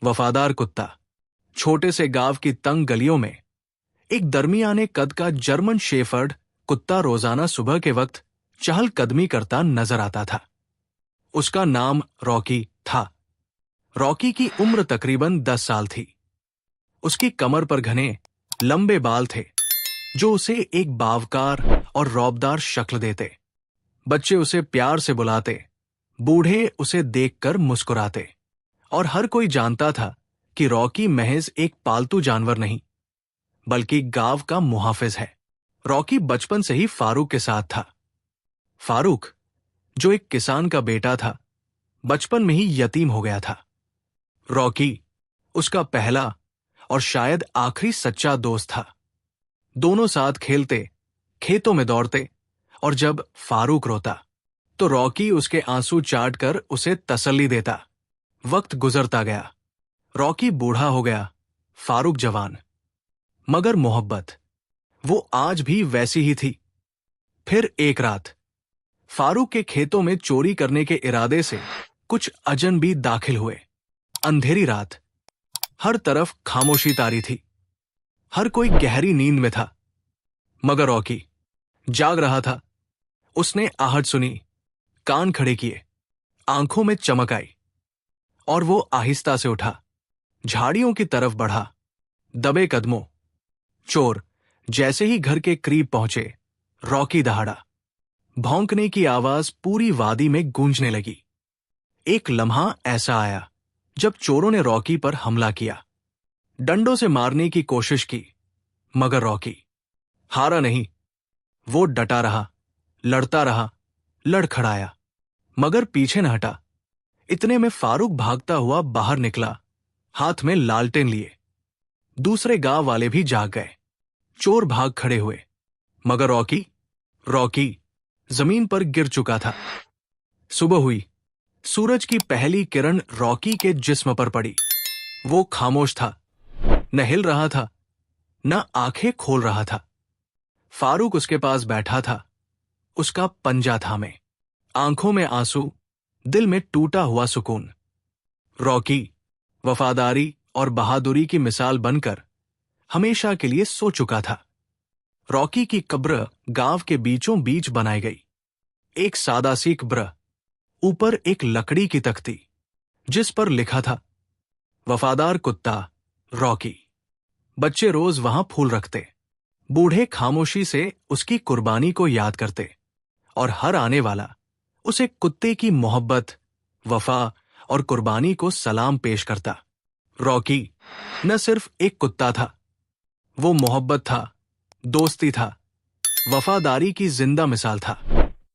वफादार कुत्ता। छोटे से गांव की तंग गलियों में एक दरमियाने कद का जर्मन शेफर्ड कुत्ता रोजाना सुबह के वक्त चहलकदमी करता नजर आता था। उसका नाम रॉकी था। रॉकी की उम्र तकरीबन 10 साल थी। उसकी कमर पर घने लंबे बाल थे जो उसे एक बावकार और रौबदार शक्ल देते। बच्चे उसे प्यार से बुलाते, बूढ़े उसे देखकर मुस्कुराते, और हर कोई जानता था कि रॉकी महज एक पालतू जानवर नहीं बल्कि गांव का मुहाफिज है। रॉकी बचपन से ही फारूक के साथ था। फारूक, जो एक किसान का बेटा था, बचपन में ही यतीम हो गया था। रॉकी उसका पहला और शायद आखिरी सच्चा दोस्त था। दोनों साथ खेलते, खेतों में दौड़ते, और जब फारूक रोता तो रॉकी उसके आंसू चाट कर उसे तसल्ली देता। वक्त गुजरता गया। रॉकी बूढ़ा हो गया, फारूक जवान, मगर मोहब्बत वो आज भी वैसी ही थी। फिर एक रात फारूक के खेतों में चोरी करने के इरादे से कुछ अजनबी दाखिल हुए। अंधेरी रात, हर तरफ खामोशी तारी थी, हर कोई गहरी नींद में था, मगर रॉकी जाग रहा था। उसने आहट सुनी, कान खड़े किए, आंखों में चमक आई, और वो आहिस्ता से उठा, झाड़ियों की तरफ बढ़ा, दबे कदमों। चोर जैसे ही घर के करीब पहुंचे, रॉकी दहाड़ा। भौंकने की आवाज पूरी वादी में गूंजने लगी। एक लम्हा ऐसा आया जब चोरों ने रॉकी पर हमला किया, डंडों से मारने की कोशिश की, मगर रॉकी हारा नहीं। वो डटा रहा, लड़ता रहा, लड़खड़ाया, मगर पीछे न हटा। इतने में फारूक भागता हुआ बाहर निकला, हाथ में लालटेन लिए। दूसरे गांव वाले भी जाग गए। चोर भाग खड़े हुए, मगर रॉकी जमीन पर गिर चुका था। सुबह हुई। सूरज की पहली किरण रॉकी के जिस्म पर पड़ी। वो खामोश था, न हिल रहा था, न आंखें खोल रहा था। फारूक उसके पास बैठा था, उसका पंजा थामे, आंखों में आंसू, दिल में टूटा हुआ सुकून। रॉकी वफादारी और बहादुरी की मिसाल बनकर हमेशा के लिए सो चुका था। रॉकी की कब्र गांव के बीचों बीच बनाई गई। एक सादा सी कब्र, ऊपर एक लकड़ी की तख्ती जिस पर लिखा था, वफादार कुत्ता रॉकी। बच्चे रोज वहां फूल रखते, बूढ़े खामोशी से उसकी कुर्बानी को याद करते, और हर आने वाला उसे कुत्ते की मोहब्बत, वफा और कुर्बानी को सलाम पेश करता। रॉकी न सिर्फ एक कुत्ता था, वो मोहब्बत था, दोस्ती था, वफादारी की जिंदा मिसाल था।